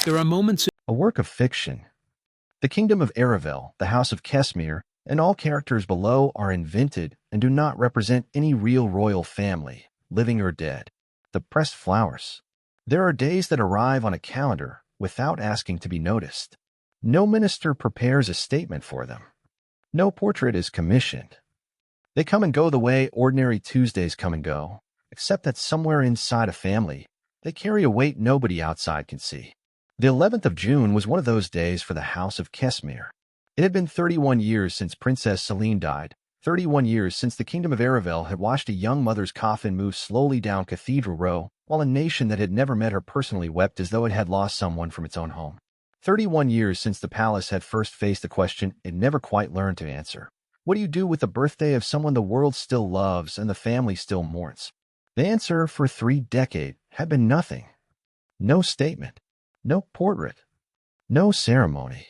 There are moments A work of fiction. The kingdom of Aravel, the house of Kesmir, and all characters below are invented and do not represent any real royal family, living or dead. The pressed flowers. There are days that arrive on a calendar without asking to be noticed. No minister prepares a statement for them. No portrait is commissioned. They come and go the way ordinary Tuesdays come and go, except that somewhere inside a family, they carry a weight nobody outside can see. The 11th of June was one of those days for the house of Kesmir. It had been 31 years since Princess Celine died, 31 years since the kingdom of Aravel had watched a young mother's coffin move slowly down Cathedral Row, while a nation that had never met her personally wept as though it had lost someone from its own home. 31 years since the palace had first faced the question it never quite learned to answer. What do you do with the birthday of someone the world still loves and the family still mourns? The answer for 3 decades had been nothing. No statement. No portrait. No ceremony.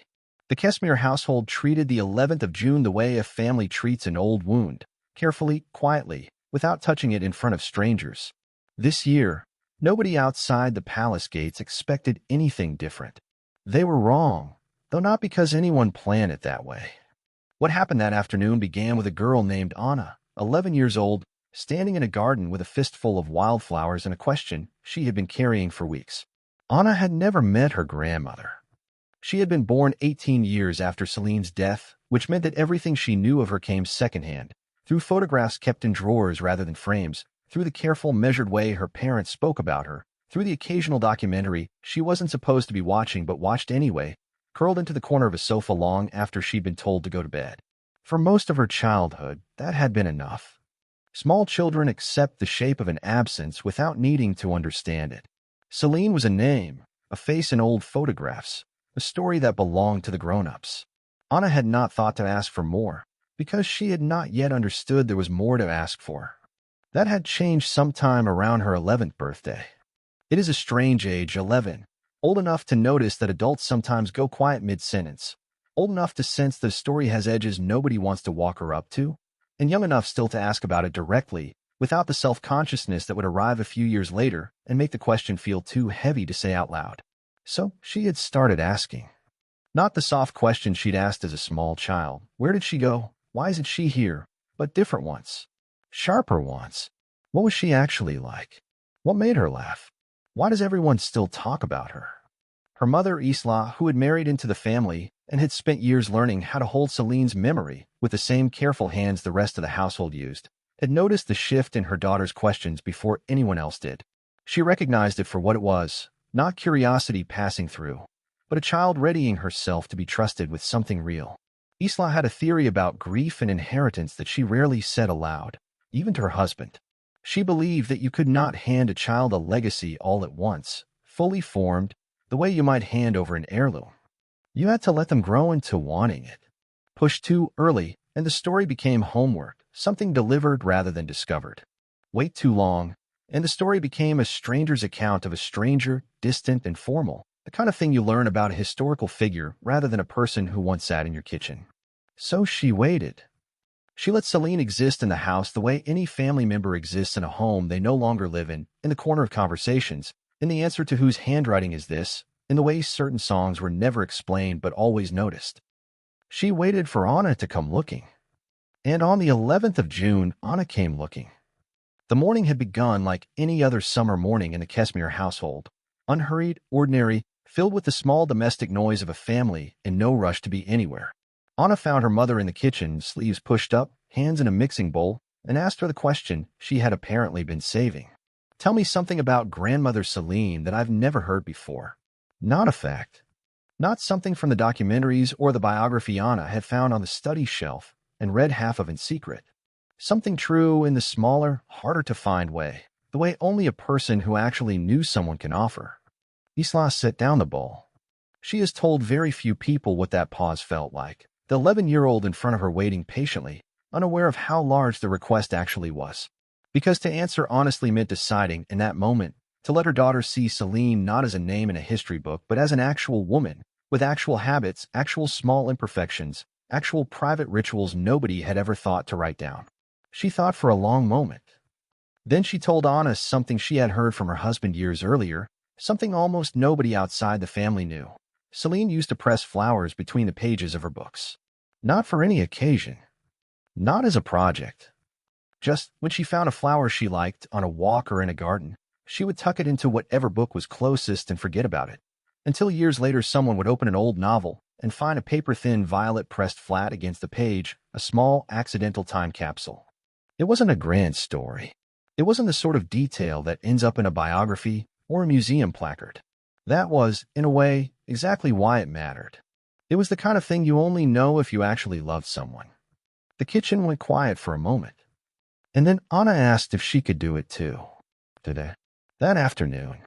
The Kesmir household treated the 11th of June the way a family treats an old wound, carefully, quietly, without touching it in front of strangers. This year, nobody outside the palace gates expected anything different. They were wrong, though not because anyone planned it that way. What happened that afternoon began with a girl named Anna, 11 years old, standing in a garden with a fistful of wildflowers and a question she had been carrying for weeks. Anna had never met her grandmother. She had been born 18 years after Celine's death, which meant that everything she knew of her came secondhand, through photographs kept in drawers rather than frames, through the careful, measured way her parents spoke about her, through the occasional documentary she wasn't supposed to be watching but watched anyway, curled into the corner of a sofa long after she'd been told to go to bed. For most of her childhood, that had been enough. Small children accept the shape of an absence without needing to understand it. Celine was a name, a face in old photographs, a story that belonged to the grown-ups. Anna had not thought to ask for more, because she had not yet understood there was more to ask for. That had changed sometime around her 11th birthday. It is a strange age, 11, old enough to notice that adults sometimes go quiet mid-sentence, old enough to sense the story has edges nobody wants to walk her up to, and young enough still to ask about it directly, without the self-consciousness that would arrive a few years later and make the question feel too heavy to say out loud. So she had started asking. Not the soft questions she'd asked as a small child. Where did she go? Why isn't she here? But different ones. Sharper ones. What was she actually like? What made her laugh? Why does everyone still talk about her? Her mother, Isla, who had married into the family and had spent years learning how to hold Celine's memory with the same careful hands the rest of the household used, had noticed the shift in her daughter's questions before anyone else did. She recognized it for what it was, not curiosity passing through, but a child readying herself to be trusted with something real. Isla had a theory about grief and inheritance that she rarely said aloud, even to her husband. She believed that you could not hand a child a legacy all at once, fully formed, the way you might hand over an heirloom. You had to let them grow into wanting it. Pushed too early, and the story became homework, something delivered rather than discovered. Wait too long, and the story became a stranger's account of a stranger, distant and formal, the kind of thing you learn about a historical figure rather than a person who once sat in your kitchen. So she waited. She let Celine exist in the house the way any family member exists in a home they no longer live in the corner of conversations, in the answer to whose handwriting is this, in the way certain songs were never explained but always noticed. She waited for Anna to come looking. And on the 11th of June, Anna came looking. The morning had begun like any other summer morning in the Kesmir household, unhurried, ordinary, filled with the small domestic noise of a family in no rush to be anywhere. Anna found her mother in the kitchen, sleeves pushed up, hands in a mixing bowl, and asked her the question she had apparently been saving. Tell me something about grandmother Celine that I've never heard before. Not a fact. Not something from the documentaries or the biography Anna had found on the study shelf and read half of in secret. Something true in the smaller, harder-to-find way, the way only a person who actually knew someone can offer. Isla set down the bowl. She has told very few people what that pause felt like, the 11-year-old in front of her waiting patiently, unaware of how large the request actually was. Because to answer honestly meant deciding, in that moment, to let her daughter see Celine not as a name in a history book but as an actual woman, with actual habits, actual small imperfections, actual private rituals nobody had ever thought to write down. She thought for a long moment. Then she told Anna something she had heard from her husband years earlier, something almost nobody outside the family knew. Celine used to press flowers between the pages of her books. Not for any occasion, not as a project. Just when she found a flower she liked on a walk or in a garden, she would tuck it into whatever book was closest and forget about it. Until years later someone would open an old novel and find a paper-thin violet pressed flat against the page, a small, accidental time capsule. It wasn't a grand story. It wasn't the sort of detail that ends up in a biography or a museum placard. That was, in a way, exactly why it mattered. It was the kind of thing you only know if you actually loved someone. The kitchen went quiet for a moment. And then Anna asked if she could do it too. Today. That afternoon.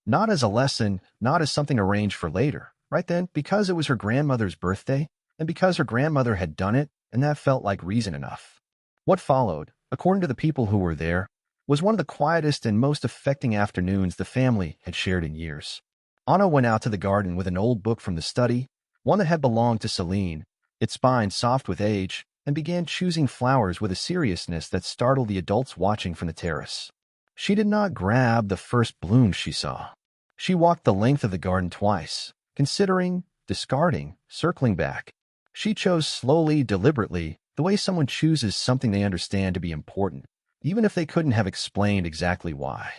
Not as a lesson, not as something arranged for later. Right then, because it was her grandmother's birthday, and because her grandmother had done it, and that felt like reason enough. What followed, according to the people who were there, was one of the quietest and most affecting afternoons the family had shared in years. Anna went out to the garden with an old book from the study, one that had belonged to Celine, its spine soft with age, and began choosing flowers with a seriousness that startled the adults watching from the terrace. She did not grab the first bloom she saw. She walked the length of the garden twice, considering, discarding, circling back. She chose slowly, deliberately, the way someone chooses something they understand to be important, even if they couldn't have explained exactly why.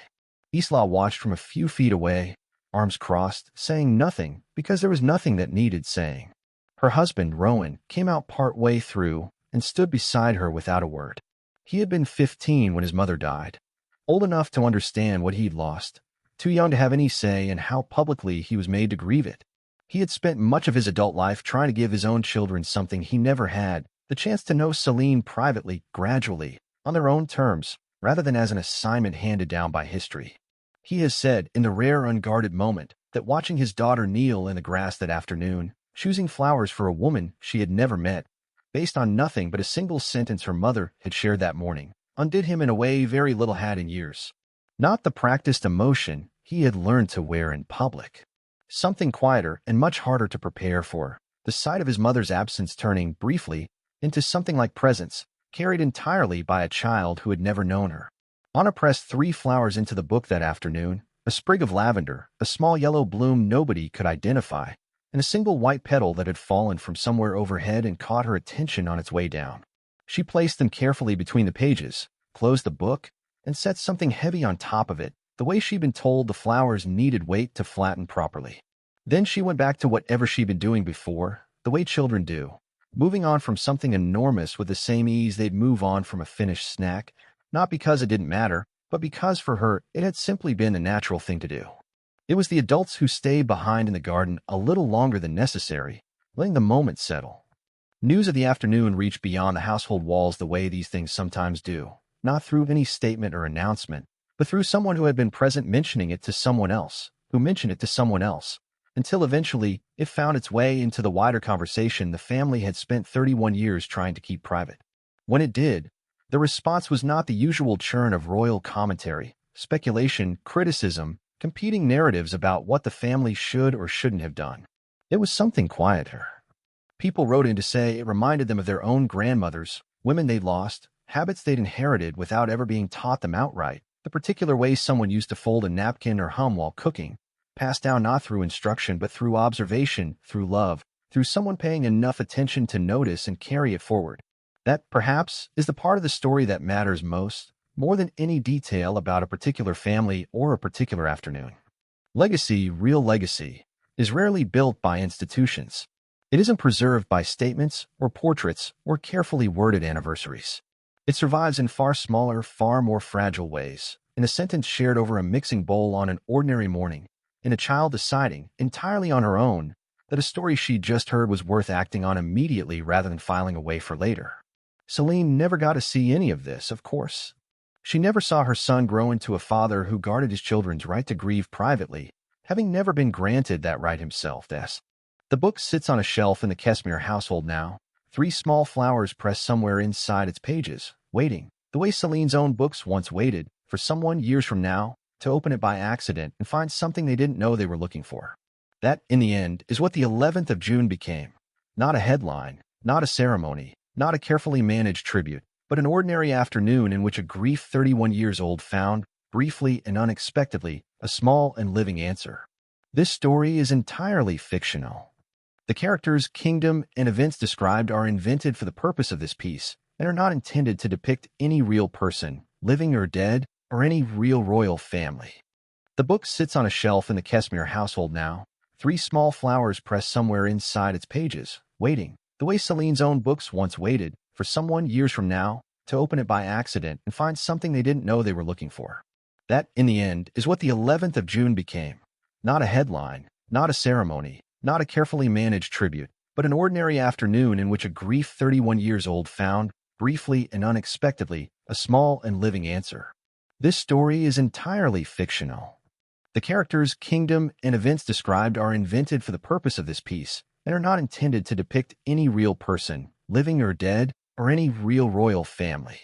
Isla watched from a few feet away, arms crossed, saying nothing because there was nothing that needed saying. Her husband, Rowan, came out part way through and stood beside her without a word. He had been 15 when his mother died, old enough to understand what he'd lost, too young to have any say in how publicly he was made to grieve it. He had spent much of his adult life trying to give his own children something he never had, the chance to know Celine privately, gradually, on their own terms, rather than as an assignment handed down by history. He has said, in the rare unguarded moment, that watching his daughter kneel in the grass that afternoon, choosing flowers for a woman she had never met, based on nothing but a single sentence her mother had shared that morning, undid him in a way very little had in years. Not the practiced emotion he had learned to wear in public. Something quieter and much harder to prepare for, the sight of his mother's absence turning, briefly, into something like presence, carried entirely by a child who had never known her. Anna pressed 3 flowers into the book that afternoon, a sprig of lavender, a small yellow bloom nobody could identify, and a single white petal that had fallen from somewhere overhead and caught her attention on its way down. She placed them carefully between the pages, closed the book, and set something heavy on top of it, the way she'd been told the flowers needed weight to flatten properly. Then she went back to whatever she'd been doing before, the way children do, moving on from something enormous with the same ease they'd move on from a finished snack, not because it didn't matter, but because for her it had simply been the natural thing to do. It was the adults who stayed behind in the garden a little longer than necessary, letting the moment settle. News of the afternoon reached beyond the household walls the way these things sometimes do, not through any statement or announcement, but through someone who had been present mentioning it to someone else, who mentioned it to someone else, until eventually it found its way into the wider conversation the family had spent 31 years trying to keep private. When it did, the response was not the usual churn of royal commentary, speculation, criticism, competing narratives about what the family should or shouldn't have done. It was something quieter. People wrote in to say it reminded them of their own grandmothers, women they'd lost, habits they'd inherited without ever being taught them outright, the particular way someone used to fold a napkin or hum while cooking, passed down not through instruction but through observation, through love, through someone paying enough attention to notice and carry it forward. That, perhaps, is the part of the story that matters most, more than any detail about a particular family or a particular afternoon. Legacy, real legacy, is rarely built by institutions. It isn't preserved by statements or portraits or carefully worded anniversaries. It survives in far smaller, far more fragile ways, in a sentence shared over a mixing bowl on an ordinary morning, in a child deciding, entirely on her own, that a story she'd just heard was worth acting on immediately rather than filing away for later. Celine never got to see any of this, of course. She never saw her son grow into a father who guarded his children's right to grieve privately, having never been granted that right himself. The book sits on a shelf in the Kesmere household now, 3 small flowers pressed somewhere inside its pages, waiting, the way Celine's own books once waited, for someone years from now to open it by accident and find something they didn't know they were looking for. That, in the end, is what the 11th of June became. Not a headline, not a ceremony, not a carefully managed tribute, but an ordinary afternoon in which a grief 31 years old found, briefly and unexpectedly, a small and living answer. This story is entirely fictional. The characters, kingdom, and events described are invented for the purpose of this piece and are not intended to depict any real person, living or dead, or any real royal family. The book sits on a shelf in the Kesmere household now, 3 small flowers pressed somewhere inside its pages, waiting, the way Celine's own books once waited, for someone years from now to open it by accident and find something they didn't know they were looking for. That, in the end, is what the 11th of June became. Not a headline, not a ceremony, not a carefully managed tribute, but an ordinary afternoon in which a grief 31 years old found, briefly and unexpectedly, a small and living answer. This story is entirely fictional. The characters, kingdom, and events described are invented for the purpose of this piece and are not intended to depict any real person, living or dead, or any real royal family.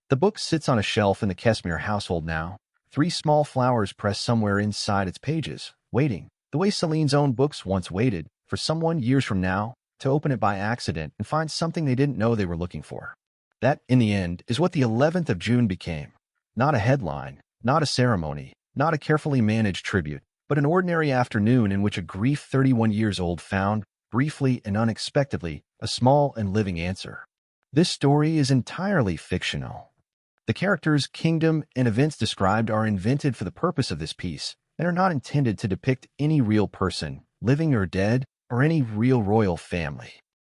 The book sits on a shelf in the Kesmere household now, 3 small flowers pressed somewhere inside its pages, waiting, the way Celine's own books once waited, for someone years from now to open it by accident and find something they didn't know they were looking for. That, in the end, is what the 11th of June became. Not a headline, not a ceremony, not a carefully managed tribute, but an ordinary afternoon in which a grief 31 years old found, briefly and unexpectedly, a small and living answer. This story is entirely fictional. The characters, kingdom, and events described are invented for the purpose of this piece and are not intended to depict any real person, living or dead, or any real royal family.